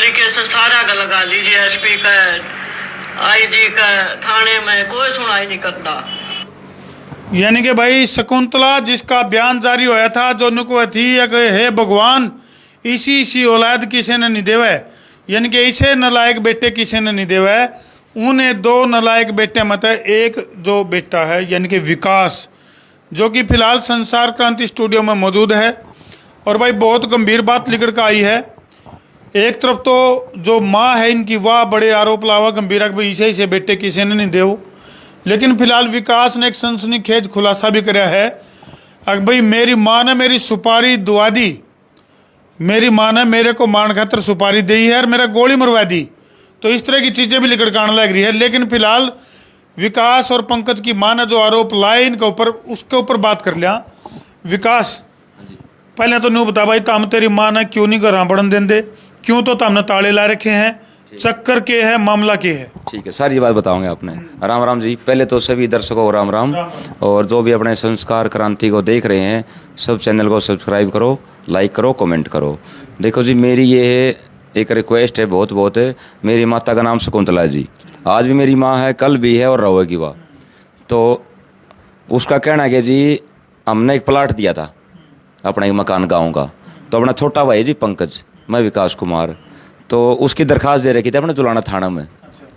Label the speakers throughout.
Speaker 1: Application सारा का लगा लीजिए, एसपी का, आईजी का, थाने में कोई सुनाई नहीं करता।
Speaker 2: यानी कि भाई शकुंतला जिसका बयान जारी होया था जो नुको थी कि हे भगवान इसी औलाद किसी ने नहीं देवा है, यानी कि इसे नलायक बेटे किसी ने नहीं देवा है। उन्हें दो नलायक बेटे मत है, एक जो बेटा है यानी कि विकास जो कि फिलहाल संसार क्रांति स्टूडियो में मौजूद है। और भाई बहुत गंभीर बात निकल कर आई है। एक तरफ तो जो माँ है इनकी वह बड़े आरोप लावा गंभीर भाई इसे बेटे किसी ने नहीं देव, लेकिन फिलहाल विकास ने एक सनसनीखेज खुलासा भी कराया है। अगर भाई मेरी माँ ने मेरी सुपारी दुआ दी, मेरी माँ ने मेरे को मारने खातर सुपारी दी है और मेरा गोली मरवा दी, तो इस तरह की चीज़ें भी लिकड़ कान लग रही है। लेकिन फिलहाल विकास और पंकज की माँ ने जो आरोप लाए इनके ऊपर, उसके ऊपर बात कर लिया। विकास पहले तो नहीं बता भाई तम तेरी माँ ने क्यों नहीं घर बढ़न देंदे, क्यों तो तुमने ताले ला रखे हैं, चक्कर के है, मामला के है?
Speaker 3: ठीक है, सारी बात बताओगे आपने। राम राम जी। पहले तो सभी दर्शकों को राम राम, और जो भी अपने संस्कार क्रांति को देख रहे हैं सब चैनल को सब्सक्राइब करो, लाइक करो, कमेंट करो। देखो जी, मेरी ये एक रिक्वेस्ट है, बहुत बहुत है। मेरी माता का नाम शकुंतला जी, आज भी मेरी माँ है, कल भी है और रहेगी वह। तो उसका कहना है कि जी हमने एक प्लाट दिया था अपना एक मकान गाँव का, तो अपना छोटा भाई जी पंकज, मैं विकास कुमार, तो उसकी दरखास्त दे रखी थी अपने जुलाना थाना में।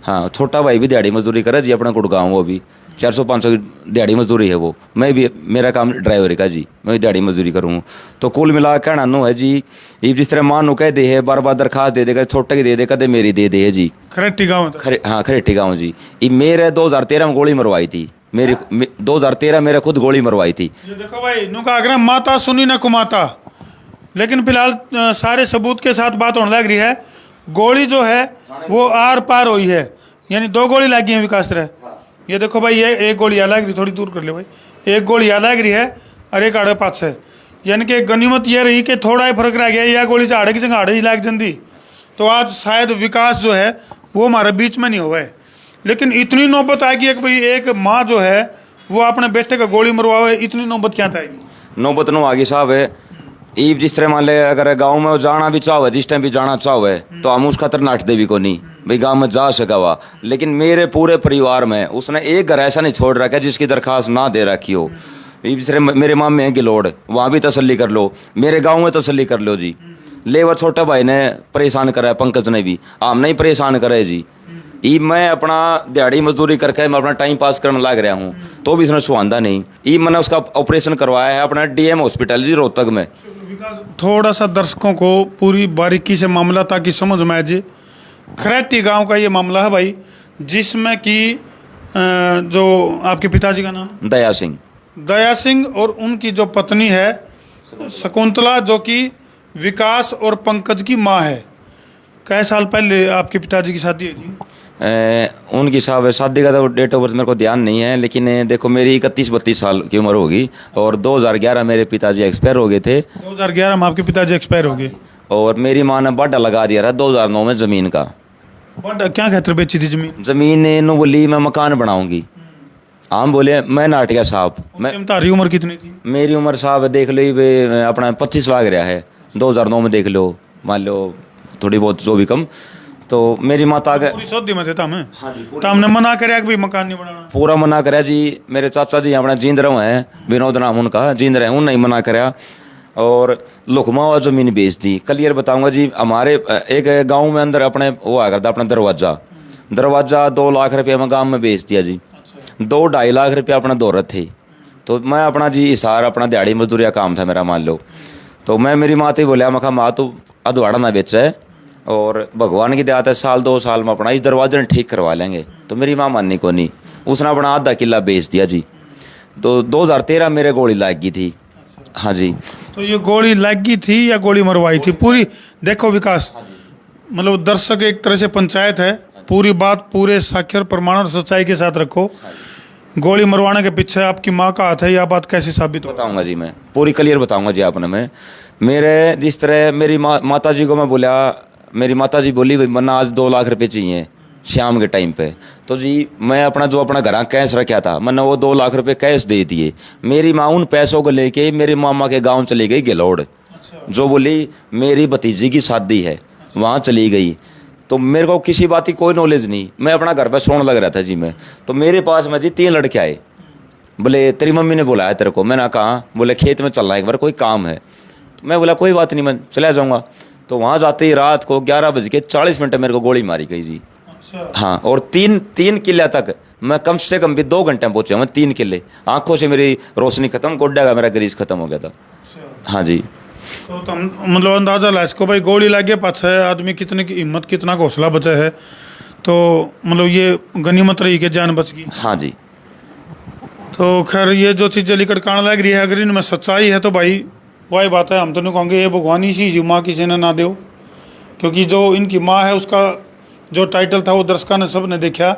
Speaker 3: हाँ, छोटा भाई भी दिहाड़ी मजदूरी करे जी अपना गुड़गांव, वो भी 400-500 की दिहाड़ी मजदूरी है वो। मैं भी, मेरा काम ड्राइवर का जी, मैं भी दिहाड़ी मजदूरी करूँ। तो कुल मिला कहना नो है जी, ये जिस तरह माँ नु कह दे है बार बार दरखास्त दे देगा, छोटे की दे दे, कदे मेरी दे दे है जी।
Speaker 2: खरेटी गाँव?
Speaker 3: हाँ, खरेटी गाँव जी। ये मेरे 2013 में गोली मरवाई थी, मेरी 2013 मेरे खुद गोली मरवाई थी।
Speaker 2: देखो भाई नु का अगर माता सुनी ना कुमाता, लेकिन फिलहाल सारे सबूत के साथ बात होने लग रही है। गोली जो है वो आर पार हुई है, यानी दो गोली लगी है विकास तरह। ये देखो भाई, ये एक गोली अलग रही, थोड़ी दूर कर ले भाई, एक गोली अलग रही है और एक आड़े पास है। यानी कि गनीमत ये रही कि थोड़ा ही फर्क रह गया, यह गोली आड़े की जगह आड़े ही लाग जंदी तो आज शायद विकास जो है वो हमारे बीच में नहीं हुआ है। लेकिन इतनी नौबत आएगी कि भाई एक माँ जो है वो अपने बेटे का गोली मरवावे, इतनी नौबत क्या था?
Speaker 3: नौबत नो आगे साहब है। ईब जिस तरह मान ले अगर गाँव में जाना भी चाहो, जिस टाइम भी जाना चाहो तो हम उस खतर नाट दे भी को नहीं भाई गाँव में जा सका हुआ। लेकिन मेरे पूरे परिवार में उसने एक घर ऐसा नहीं छोड़ रखा जिसकी दरखास्त ना दे रखी हो। जिस तरह मेरे मामे हैं गिलोड़, वहाँ भी तसल्ली कर लो, मेरे गाँव में तसल्ली कर लो जी। ले वह छोटा भाई ने परेशान करा है, पंकज ने भी, हमने ही परेशान करे जी। ई मैं अपना दिहाड़ी मजदूरी करके मैं अपना टाइम पास करने लग रहा हूँ तो भी इसने सुहांदा नहीं। ई मैंने उसका ऑपरेशन करवाया है अपना डीएम हॉस्पिटल जी रोहतक में।
Speaker 2: थोड़ा सा दर्शकों को पूरी बारीकी से मामला ताकि समझ में आ जाए। खरेटी गांव का ये मामला है भाई, जिसमें कि जो आपके पिताजी का नाम
Speaker 3: दया सिंह,
Speaker 2: दया सिंह और उनकी जो पत्नी है शकुंतला, जो कि विकास और पंकज की माँ है। कई साल पहले आपके पिताजी की शादी है जी?
Speaker 3: उनकी साहब शादी का तो डेट ऑफ बर्थ मेरे को ध्यान नहीं है, लेकिन देखो मेरी 31-32 साल की उम्र होगी और 2011 मेरे पिताजी एक्सपायर हो गए थे।
Speaker 2: 2011 में आपके पिताजी एक्सपायर हो गए
Speaker 3: और मेरी माँ ने बाडा लगा दिया था 2009 में ज़मीन का।
Speaker 2: बाडा क्या खातिर बेची थी जमीन?
Speaker 3: ज़मीन ने बोली मैं मकान बनाऊंगी। हम बोले मैं नाट गया साहब। मैं,
Speaker 2: तुम्हारी उम्र कितनी थी?
Speaker 3: मेरी उम्र साहब देख लो अपना 25 लाग रहा है, 2009 में देख लो, मान लो थोड़ी बहुत जो भी कम। तो मेरी माता का
Speaker 2: पूरी सौदी में थे हमने मना कराया कि भाई मकान नहीं बनाना?
Speaker 3: पूरा मना कराया जी। मेरे चाचा जी अपना जींद रहे हैं, विनोद नाम उनका, जींद रहे, उन नहीं मना कराया और लुकमा और ज़मीन बेच दी। क्लियर बताऊंगा जी, हमारे एक गांव में अंदर अपने वो आया करता अपना दरवाज़ा 2 लाख रुपये में गाँव में बेच दिया जी। 2-2.5 लाख रुपया अपना दौरत थे। तो मैं अपना जी इशार अपना दिहाड़ी मजदूरी का काम था मेरा, मान लो। तो मैं मेरी माँ से बोलिया, मैं माँ तो अधवाड़ा ना बेचा है और भगवान की दया है 1-2 साल में अपना इस दरवाजे ने ठीक करवा लेंगे। तो मेरी माँ माननी को नहीं, उसने अपना आधा किला बेच दिया जी। तो 2013 मेरे गोली लग गई थी। हाँ जी।
Speaker 2: तो ये गोली लगी थी या गोली मरवाई थी? पूरी देखो विकास, मतलब दर्शक एक तरह से पंचायत है, पूरी बात पूरे साक्ष्य प्रमाण और सच्चाई के साथ रखो। गोली मरवाने के पीछे आपकी माँ का हाथ है, यह बात कैसे साबित हो?
Speaker 3: बताऊंगा जी, मैं पूरी क्लियर बताऊंगा जी आपने। मैं मेरे जिस तरह मेरी माता जी को मैं बोला, मेरी माता जी बोली भाई मन्ना आज 2 लाख रुपये चाहिए शाम के टाइम पे। तो जी मैं अपना जो अपना घर कैश रखा था, मैंने वो 2 लाख रुपये कैश दे दिए। मेरी माँ उन पैसों को लेके मेरे मामा के गांव चली गई गिलोड़। जो बोली मेरी भतीजी की शादी है वहाँ चली गई। तो मेरे को किसी बात की कोई नॉलेज नहीं, मैं अपना घर पर सोने लग रहा था जी। मैं तो मेरे पास में जी 3 लड़के आए, बोले तेरी मम्मी ने बुलाया तेरे को। मैंने कहा, बोले खेत में चलना है एक बार, कोई काम है। तो मैं बोला कोई बात नहीं, मैं चला जाऊँगा। तो वहाँ जाते ही रात को 11:40 मेरे को गोली मारी गई जी।
Speaker 2: अच्छा।
Speaker 3: हाँ, और तीन किले तक मैं कम से कम भी 2 घंटे में पहुँचा। मैं 3 किले, आंखों से मेरी रोशनी खत्म, गोड्डा का मेरा ग्रीस खत्म हो गया था।
Speaker 2: अच्छा।
Speaker 3: हाँ जी।
Speaker 2: तो तुम मतलब अंदाजा ला इसको भाई, गोली लागे पाछे आदमी कितने की हिम्मत, कितना हौसला बचा है। तो मतलब ये गनीमत रही कि जान बच गई।
Speaker 3: हाँ जी।
Speaker 2: तो खैर ये जो चीज़ें लिकट कान लग रही है, अगर इनमें सच्चाई है तो भाई वही बात है, हम तो नहीं कहोगे ये भगवान इसी जी माँ किसी ने ना दो। क्योंकि जो इनकी माँ है उसका जो टाइटल था वो दर्शकों ने सब ने देखा।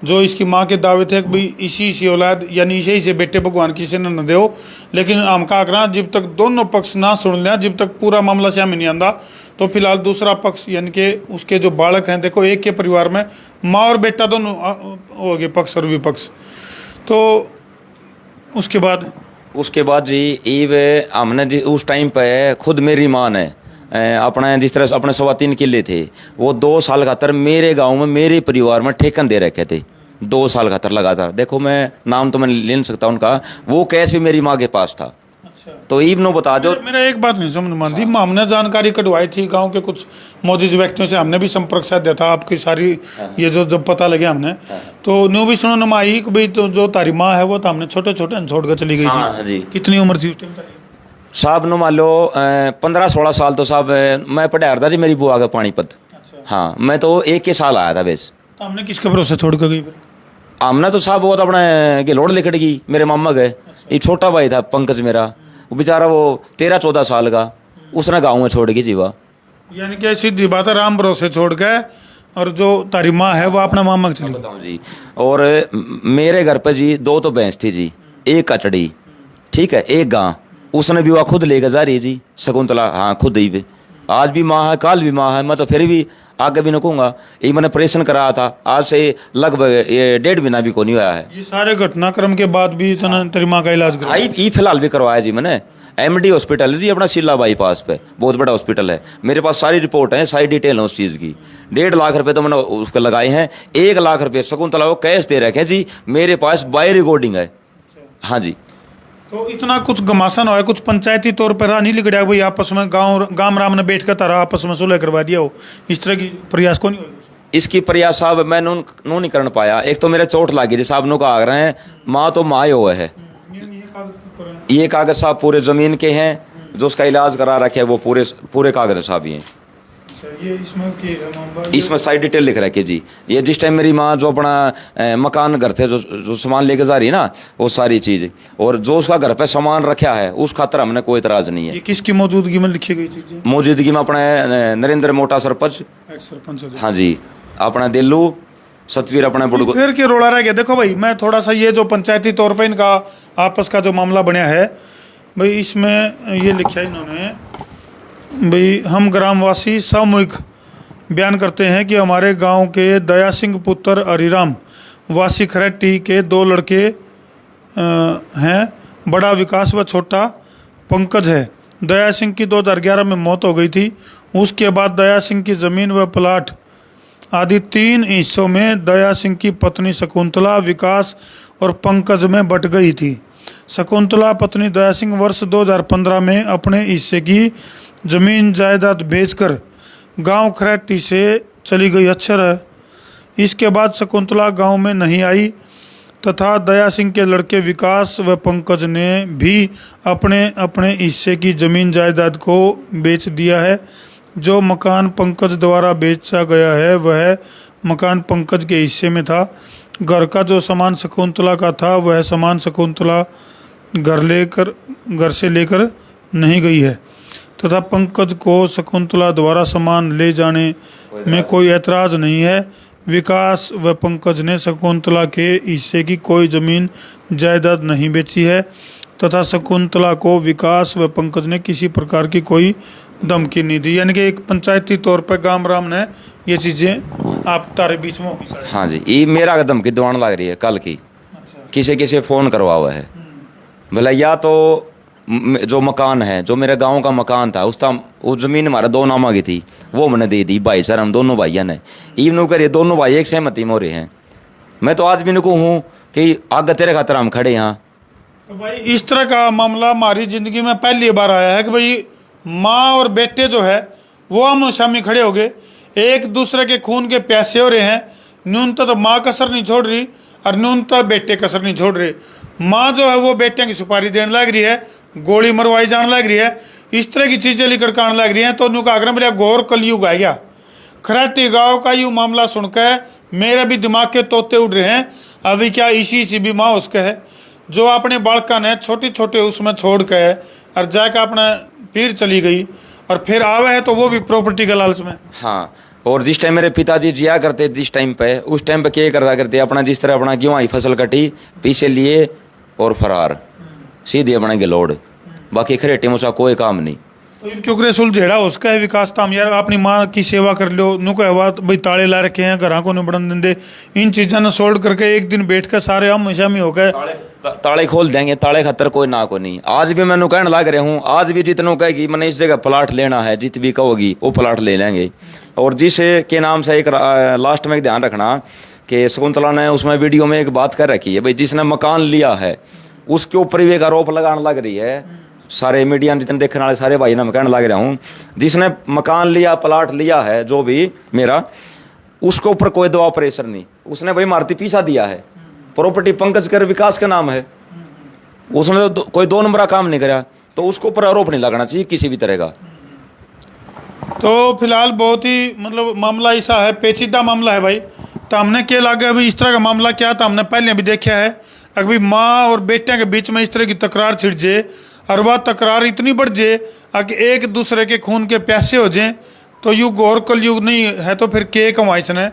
Speaker 2: जो इसकी माँ के दावे थे कि भाई इसी औलाद यानी इसे बेटे भगवान किसी ने न दो। लेकिन हम क्या करना, जब तक दोनों पक्ष ना सुन लिया, जब तक पूरा मामला सामने नहीं आंदा, तो फिलहाल दूसरा पक्ष यानी कि उसके जो बालक हैं, देखो एक के परिवार में माँ और बेटा दोनों हो गए, पक्ष और विपक्ष। तो उसके बाद
Speaker 3: जी ईव हमने जी उस टाइम पे खुद मेरी माँ ने अपने जिस तरह अपने 3.25 किले थे, वो 2 साल खातर मेरे गांव में मेरे परिवार में ठेकन दे रखे थे। 2 साल खातर लगातार। देखो मैं नाम तो मैं ले नहीं सकता उनका, वो केस भी मेरी माँ के पास था।
Speaker 2: अच्छा।
Speaker 3: तो ईब नो बता दो।
Speaker 2: मेरा एक बात नहीं समझ में आती, हमने जानकारी कटवाई थी गांव के कुछ मौजूद व्यक्तियों से, हमने भी संपर्क साध दिया था आपकी सारी ये जो जब पता लगे हमने, तो न्यू भी सुनने में आई कि भाई तो जो तारी माँ है वो तो हमने छोटे छोड़ कर चली गई
Speaker 3: हाँ
Speaker 2: थी।
Speaker 3: जी।
Speaker 2: कितनी उम्र थी उस टाइम?
Speaker 3: साहब नो मान लो 15-16 साल। तो साहब मैं पढ़ा था जी मेरी बुआ का पानीपत।
Speaker 2: अच्छा।
Speaker 3: हाँ, मैं तो 1 के साल आया था बेस।
Speaker 2: तो हमने किसके भरोसे छोड़ कर गई फिर?
Speaker 3: हमने तो साहब वो तो अपने गेलोड़ लिखट गई, मेरे मामा गए। ये छोटा भाई था पंकज मेरा, वो बेचारा वो 13-14 साल का, उसने गाँव में छोड़ गई जीवा।
Speaker 2: यानी कि सीधी बात है, राम भरोसे छोड़ गए, और जो तारी माँ है वो अपना मामा के चली गई।
Speaker 3: बताऊँ जी। और मेरे घर पे जी 2 तो भैंस थी जी, 1 कटड़ी, ठीक है, 1 गाँ। उसने भी वह खुद लेकर जा रही है जी, शकुंतला। हाँ, खुद ही पे आज भी माँ है, काल भी माँ है। मैं तो फिर भी आगे भी न कहूँगा। ये मैंने ऑपरेशन कराया था, आज से लगभग ये 1.5 महीना भी को नहीं हुआ है।
Speaker 2: ये सारे घटनाक्रम के बाद भी इतना तेरी माँ का इलाज करा?
Speaker 3: ये फिलहाल भी करवाया जी मैंने। MD हॉस्पिटल है जी अपना शिला बाईपास पे, बहुत बड़ा हॉस्पिटल है। मेरे पास सारी रिपोर्ट है, सारी डिटेल है उस चीज़ की। 1.5 लाख रुपए तो मैंने उसको लगाए हैं। 1 लाख रुपये शकुंतला को कैश दे रखे जी, मेरे पास बाय रिकॉर्डिंग है। हाँ जी।
Speaker 2: तो इतना कुछ घमासान हुआ है, कुछ पंचायती तौर पर नहीं लिख गया भाई आपस में गांव राम ने बैठ कर तारा आपस में सुलह करवा दिया हो, इस तरह की प्रयास को नहीं हुआ?
Speaker 3: इसकी प्रयास साहब मैं नू नहीं कर पाया। एक तो मेरे चोट लगी जी, साहब नो का आ रहे हैं, माँ तो माँ ही हुआ है। ये कागज साहब पूरे ज़मीन के हैं, जो उसका इलाज करा रखे है वो पूरे कागज साहब ही हैं। इसमें सारी डिटेल लिख रखी है जी। ये जिस टाइम मेरी माँ जो अपना मकान घर थे जो सामान लेके जा रही है ना, वो सारी चीज़, और जो उसका घर पे सामान रखा है उस खातर हमने कोई इतराज़ नहीं है।
Speaker 2: ये किसकी मौजूदगी में लिखी गई चीज़?
Speaker 3: मौजूदगी में अपने नरेंद्र मोटा सरपंच। हाँ जी, अपना दिल्लू सतवीर अपने बुढ़
Speaker 2: फिर के रोड़ा रह गया। देखो भाई, मैं थोड़ा सा ये जो पंचायती तौर पे इनका आपस का जो मामला बनया है भाई, इसमें ये लिखा है इन्होंने भाई, हम ग्रामवासी सामूहिक बयान करते हैं कि हमारे गांव के दया सिंह पुत्र हरिराम वासी खरेटी के 2 लड़के हैं, बड़ा विकास व छोटा पंकज है। दया सिंह की 2011 में मौत हो गई थी। उसके बाद दया सिंह की ज़मीन व प्लाट आदि 3 हिस्सों में दया सिंह की पत्नी शकुंतला, विकास और पंकज में बट गई थी। शकुंतला पत्नी दया सिंह वर्ष 2015 में अपने हिस्से की जमीन जायदाद बेचकर गांव खरेटी से चली गई। अक्षर है। इसके बाद शकुंतला गांव में नहीं आई तथा दया सिंह के लड़के विकास व पंकज ने भी अपने अपने हिस्से की जमीन जायदाद को बेच दिया है। जो मकान पंकज द्वारा बेचा गया है वह मकान पंकज के हिस्से में था। घर का जो सामान शकुंतला का था वह सामान शकुंतला घर से लेकर नहीं गई है तथा पंकज को शकुंतला द्वारा सामान ले जाने में कोई ऐतराज़ नहीं है। विकास व पंकज ने शकुंतला के हिस्से की कोई ज़मीन जायदाद नहीं बेची है तथा शकुंतला को विकास व पंकज ने किसी प्रकार की कोई धमकी नहीं दी। यानी कि एक पंचायती तौर पर गाम राम ने ये चीज़ें आप तारे बीच में होगी।
Speaker 3: हाँ जी, ये मेरा धमकी दीवान लग रही है कल की।
Speaker 2: अच्छा।
Speaker 3: किसी फ़ोन करवा हुआ है, बोला या तो जो मकान है, जो मेरे गांव का मकान था, उस ज़मीन हमारा 2 नामा की थी, वो मैंने दे दी भाई सर, हम दोनों भाइयों ने। इवन कर ये दोनों भाई एक सहमति में हो रहे हैं। मैं तो आज भी इनको हूँ कि आगे तेरे खातर हम खड़े यहाँ।
Speaker 2: तो भाई इस तरह का मामला हमारी ज़िंदगी में पहली बार आया है कि भाई माँ और बेटे जो है वो आमो सामने खड़े हो गए, एक दूसरे के खून के प्यासे हो रहे हैं। न्यूनतः तो माँ कसर नहीं छोड़ रही और न्यूनतः बेटे कसर नहीं छोड़ रहे। माँ जो है वो बेटियां की सुपारी देने लग रही है, गोली मरवाई जाने लग रही है, इस तरह की चीज़ें लेकर के आने लग रही हैं। तो उनका आग्रह मेरा गौर कलयुग आ गया। खराटी गाँव का यूँ मामला सुनकर मेरे भी दिमाग के तोते उड़ रहे हैं। अभी क्या इसी भी माँ उसका है जो अपने बालका ने छोटे छोटे उसमें छोड़ के और जाकर अपना फिर चली गई और फिर आवे है तो वो भी प्रॉपर्टी के लालच में।
Speaker 3: हाँ, और जिस टाइम मेरे पिताजी जिया करते जिस टाइम पे, उस टाइम पे क्या करता करते, अपना जिस तरह अपना गेहूँ फसल कटी, पीछे लिए और फरार, सीधे अपना गलोड़, बाकी खरेटे में उसका कोई काम नहीं।
Speaker 2: तो इनके ऊपर सुलझेड़ा उसका है विकास ताम यार, अपनी माँ की सेवा कर लो, नु कहवा भाई ताले ला रखे हैं, घर को नहीं बढ़न देंगे, इन चीज़ों ने सोल्व करके एक दिन बैठ कर सारे हम हमेशा में हो गए
Speaker 3: ताले खोल देंगे, ताले खतर कोई ना को नहीं। आज भी मैंने कहने लग रहा हूँ, आज भी जितनों कहेगी मैंने इस जगह प्लाट लेना है, जित भी कहोगी वो प्लाट ले लेंगे। और जिस के नाम से एक लास्ट में एक ध्यान रखना कि शकुंतला ने उसमें वीडियो में एक बात कर रखी है, भाई जिसने मकान लिया है उसके ऊपर भी एक आरोप लगाने लग रही है। सारे मीडिया जितने देखने वाले सारे भाई ना मैं कहने लग रहा हूँ, जिसने मकान लिया प्लाट लिया है जो भी मेरा, उसके ऊपर कोई दवा प्रेशर नहीं, उसने भाई मारुति पीछा दिया है, प्रॉपर्टी पंकज कर विकास का नाम है, उसने तो कोई 2 नंबर काम नहीं करा, तो उसके ऊपर आरोप नहीं लगाना चाहिए किसी भी तरह का।
Speaker 2: तो फिलहाल बहुत ही मतलब मामला ऐसा है, पेचीदा मामला है भाई। तो हमने क्या लगा अभी इस तरह का मामला क्या था, हमने पहले भी देखा है। अभी माँ और बेटे के बीच में इस तरह की तकरार छिड़ जाए और वह तकरार इतनी बढ़ जाए कि एक दूसरे के खून के प्यासे हो जाएं, तो युग और कल युग नहीं है तो फिर के कमाई इसने।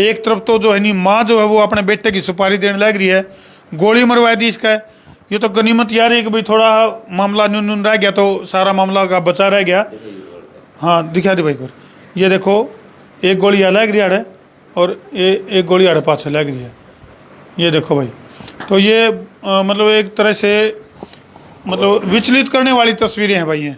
Speaker 2: एक तरफ तो जो है नहीं माँ जो है वो अपने बेटे की सुपारी देने लग रही है, गोली मरवा दी इसका। ये तो गनीमत यार है कि भाई थोड़ा मामला न्यून रह गया तो सारा मामला का बचा रह गया। हाँ दिखा दी भाई को, ये देखो एक गोली यहाँ लग रही है और एक गोली आड़े पाछे लग रही है, ये देखो भाई। तो ये मतलब एक तरह से मतलब विचलित करने वाली तस्वीरें हैं भाई ये।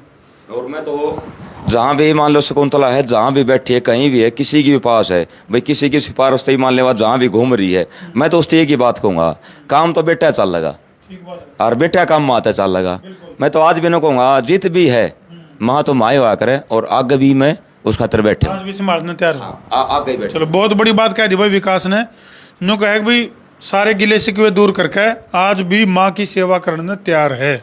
Speaker 3: और मैं तो जहाँ भी मान लो शकुंतला है, जहाँ भी बैठी है, कहीं भी है, किसी के भी पास है भाई, किसी की सिफारिश से ही मान लेवा जहाँ भी घूम रही है, मैं तो उससे एक ही बात कहूँगा, काम तो बेटा चल लगा और बेटा काम माँ चल लगा। मैं तो आज भी ना कहूँगा जित भी है माँ तो माँ हुआ करे और आगे भी मैं उस खातर बैठे
Speaker 2: आज भी संभालने तैयार हो।
Speaker 3: आगे बैठे।
Speaker 2: चलो बहुत बड़ी बात कह दी भाई विकास ने, नो कहे भाई सारे गिले शिकवे दूर करके आज भी माँ की सेवा करने तैयार है।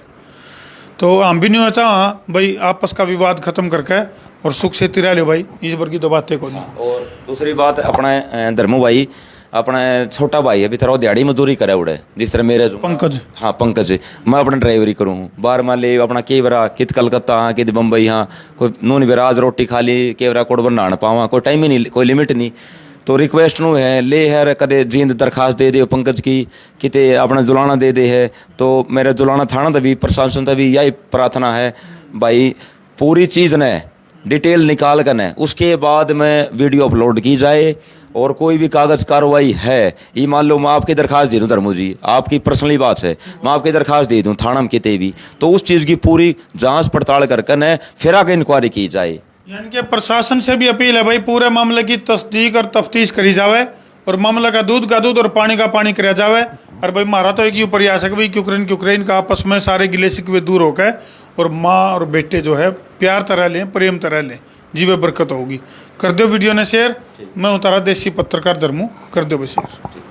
Speaker 2: तो हम भी नहीं हो चाह भाई आपस का विवाद खत्म करके और सुख से तिरा ले भाई, इस बार की तो बातें को नहीं।
Speaker 3: और दूसरी बात अपने धर्मू भाई, अपने छोटा भाई है भी थोड़ा दिहाड़ी मजदूरी करे उड़े, जिस तरह मेरे
Speaker 2: पंकज,
Speaker 3: हाँ पंकज, मैं अपना ड्राइवरी करूँ बार मान ले अपना कई बार कित कलकत्ता हाँ कित बम्बई हाँ, कोई नून बिराज रोटी खा ली, कई बार कोट बना पावा, कोई टाइम ही नहीं, कोई लिमिट नहीं। तो रिक्वेस्ट नू है ले है कदे जींद दरखास्त दे दे पंकज की, किते अपना जुलाना दे दे है। तो मेरे जुलाना थाना तभी प्रशासन तभी यही प्रार्थना है भाई, पूरी चीज़ ने डिटेल निकाल कर न उसके बाद में वीडियो अपलोड की जाए। और कोई भी कागज़ कार्रवाई है, ये मान लो मैं आपकी दरखास्त दे दूँ धर्मू जी, आपकी पर्सनली बात है, मैं आपकी दरखास्त दे दूँ थाना में किते भी, तो उस चीज़ की पूरी जांच पड़ताल करके न फिर आगे इंक्वायरी की जाए।
Speaker 2: यानी कि प्रशासन से भी अपील है भाई पूरे मामले की तस्दीक और तफ्तीश करी जावे और मामला का दूध और पानी का पानी कराया जावे। और भाई मारा तो एक ही प्रयास है कि भाई यूक्रेन का आपस में सारे गिले शिकवे दूर हो गए और माँ और बेटे जो है प्यार तरह लें, प्रेम तरह लें, जीवे बरकत होगी। कर दो वीडियो ने शेयर। मैं उतारा देसी पत्रकार धर्मू, कर दो भाई शेयर।